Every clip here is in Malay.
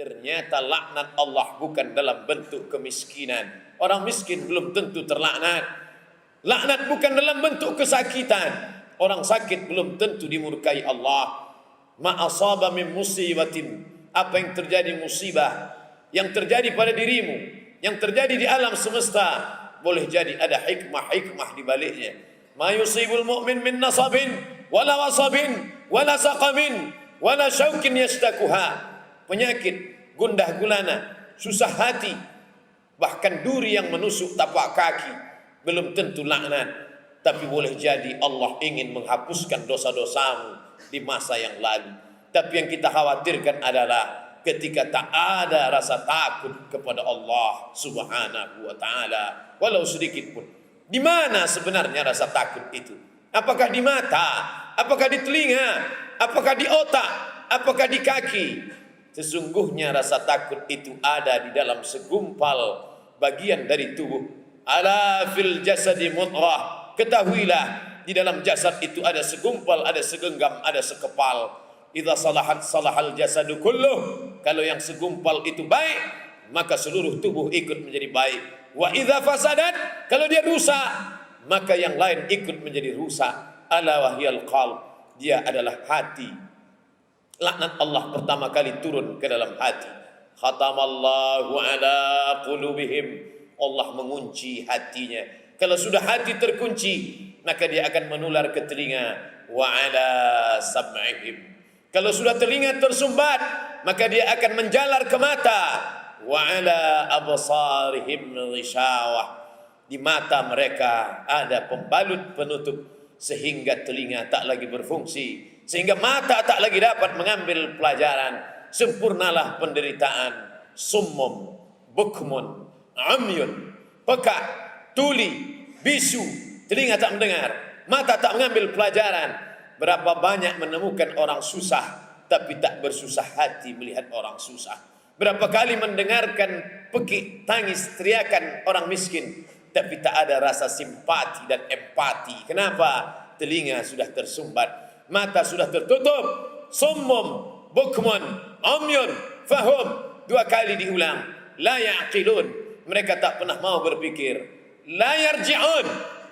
Ternyata laknat Allah bukan dalam bentuk kemiskinan. Orang miskin belum tentu terlaknat. Laknat bukan dalam bentuk kesakitan. Orang sakit belum tentu dimurkai Allah. Ma asaba min musibatin, apa yang terjadi musibah, yang terjadi pada dirimu, yang terjadi di alam semesta, boleh jadi ada hikmah-hikmah di baliknya. Ma yusibul mu'min min nasabin wala wasabin wala saqamin wala syaukin yashtakuha. Penyakit, gundah gulana, susah hati, bahkan duri yang menusuk tapak kaki, belum tentu laknat. Tapi boleh jadi Allah ingin menghapuskan dosa-dosamu di masa yang lalu. Tapi yang kita khawatirkan adalah ketika tak ada rasa takut kepada Allah Subhanahu wa ta'ala, walau sedikit pun. Di mana sebenarnya rasa takut itu? Apakah di mata? Apakah di telinga? Apakah di otak? Apakah di kaki? Sesungguhnya rasa takut itu ada di dalam segumpal bagian dari tubuh. Ala fil jasadi mudghah. Ketahuilah, di dalam jasad itu ada segumpal, ada segenggam, ada sekepal. Idza salahat salahal jasadu kulluh. Kalau yang segumpal itu baik, maka seluruh tubuh ikut menjadi baik. Wa idza fasadat, kalau dia rusak, maka yang lain ikut menjadi rusak. Ala wahyal qalb, dia adalah hati. Laknat Allah pertama kali turun ke dalam hati. Khatamallahu ala qulubihim. Allah mengunci hatinya. Kalau sudah hati terkunci, maka dia akan menular ke telinga. Wa ala sam'ihim. Kalau sudah telinga tersumbat, maka dia akan menjalar ke mata. Wa ala absarihim ghishawah. Di mata mereka ada pembalut penutup sehingga telinga tak lagi berfungsi, sehingga mata tak lagi dapat mengambil pelajaran. Sempurnalah penderitaan. Summum, bukmun, amyun, pekak, tuli, bisu. Telinga tak mendengar, mata tak mengambil pelajaran. Berapa banyak menemukan orang susah, tapi tak bersusah hati melihat orang susah. Berapa kali mendengarkan pekik, tangis, teriakan orang miskin, tapi tak ada rasa simpati dan empati. Kenapa? Telinga sudah tersumbat, mata sudah tertutup. Summum, bukmun, amyun, fahum. 2 kali diulang. La ya'qilun, mereka tak pernah mau berpikir. La yarji'un,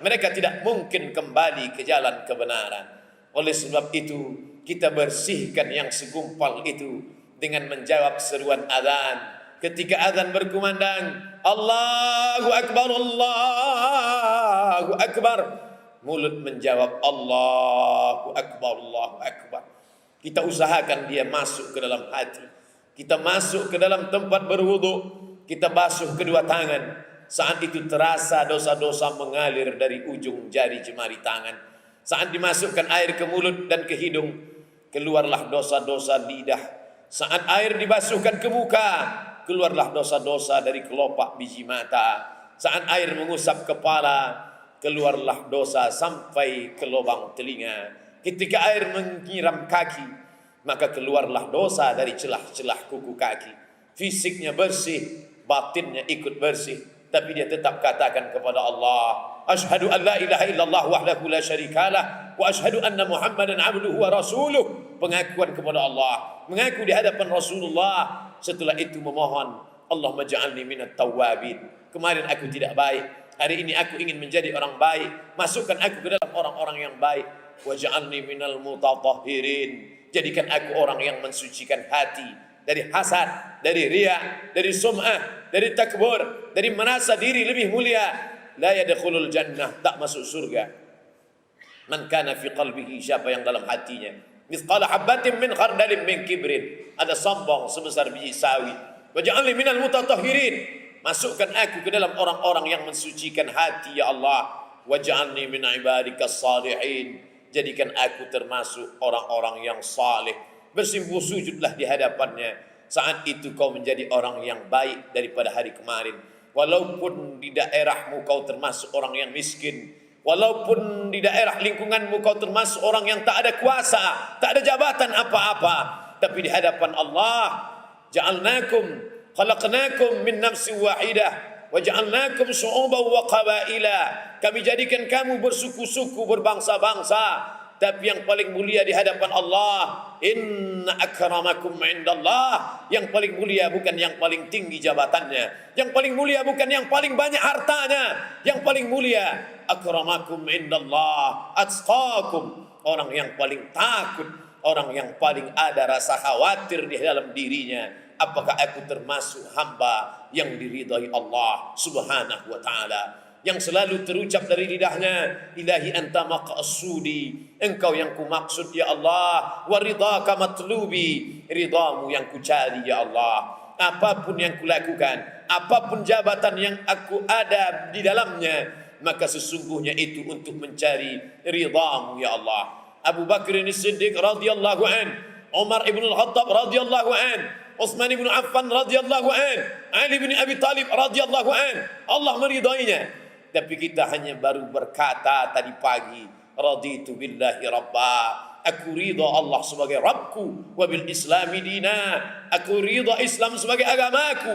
mereka tidak mungkin kembali ke jalan kebenaran. Oleh sebab itu, kita bersihkan yang segumpal itu dengan menjawab seruan azan. Ketika azan berkumandang, Allahu Akbar, Allahu Akbar, mulut menjawab Allahu Akbar, Allahu Akbar. Kita usahakan dia masuk ke dalam hati. Kita masuk ke dalam tempat berwudu, kita basuh kedua tangan. Saat itu terasa dosa-dosa mengalir dari ujung jari jemari tangan. Saat dimasukkan air ke mulut dan ke hidung, keluarlah dosa-dosa lidah. Saat air dibasuhkan ke muka, keluarlah dosa-dosa dari kelopak biji mata. Saat air mengusap kepala, keluarlah dosa sampai ke lubang telinga. Ketika air menyiram kaki, maka keluarlah dosa dari celah-celah kuku kaki. Fisiknya bersih, batinnya ikut bersih, tapi dia tetap katakan kepada Allah, asyhadu an la ilaha illallah wahdahu la syarikalah wa asyhadu anna Muhammadan abduhu wa rasuluh. Pengakuan kepada Allah, mengaku di hadapan Rasulullah. Setelah itu memohon, Allahumma ja'alni minat tawwabin. Kemarin aku tidak baik, hari ini aku ingin menjadi orang baik. Masukkan aku ke dalam orang-orang yang baik. Waj'alni minal mutatahhirin. Jadikan aku orang yang mensucikan hati dari hasad, dari riya, dari sum'ah, dari takbur, dari merasa diri lebih mulia. La yadkhulul jannah, tak masuk surga. Man kana fi qalbihi, siapa yang dalam hatinya mithqala habatin min khardalin min kibrin, ada sombong sebesar biji sawi. Waj'alni minal mutatahhirin. Masukkan aku ke dalam orang-orang yang mensucikan hati, ya Allah. Waj'alni min ibadikas salihin. Jadikan aku termasuk orang-orang yang saleh. Bersimpuh sujudlah di hadapannya. Saat itu kau menjadi orang yang baik daripada hari kemarin. Walaupun di daerahmu kau termasuk orang yang miskin, walaupun di daerah lingkunganmu kau termasuk orang yang tak ada kuasa, tak ada jabatan apa-apa, tapi di hadapan Allah, ja'alnakum khalaqnakum min nafsin wahidah wa ja'alnakum syu'uban wa qabaila. Kami jadikan kamu bersuku-suku, berbangsa-bangsa. tapi yang paling mulia di hadapan Allah. Inna akramakum indallah. Yang paling mulia bukan yang paling tinggi jabatannya, yang paling mulia bukan yang paling banyak hartanya, yang paling mulia akramakum indallah atqakum, orang yang paling takut, orang yang paling ada rasa khawatir di dalam dirinya. Apakah aku termasuk hamba yang diridhai Allah Subhanahu wa taala, yang selalu terucap dari lidahnya, ilahi anta maqsudi, engkau yang ku maksud ya Allah, wa ridhaka matlubi, ridhamu yang ku cari ya Allah. Apapun yang kulakukan, apapun jabatan yang aku ada di dalamnya, maka sesungguhnya itu untuk mencari ridhamu ya Allah. Abu Bakr As-Siddiq radhiyallahu an, Umar ibn al-Khattab radhiyallahu an, Utsman ibn Affan radhiyallahu an, Ali bin Abi Thalib radhiyallahu an, Allah meridainya. Tapi kita hanya baru berkata tadi pagi, raditu billahi rabba, aku ridha Allah sebagai Rabbku, wa bil Islami dina, aku ridha Islam sebagai agamaku,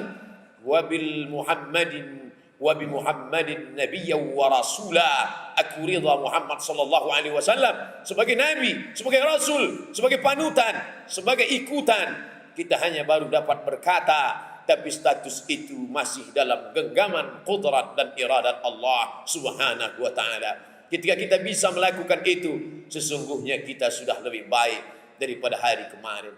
wa bil Muhammadin wa bi Muhammadin nabiyyan wa rasula, aku ridha Muhammad sallallahu alaihi wasallam sebagai nabi, sebagai rasul, sebagai panutan, sebagai ikutan. Kita hanya baru dapat berkata, tapi status itu masih dalam genggaman qudrat dan iradat Allah Subhanahu wa taala. Ketika kita bisa melakukan itu, sesungguhnya kita sudah lebih baik daripada hari kemarin.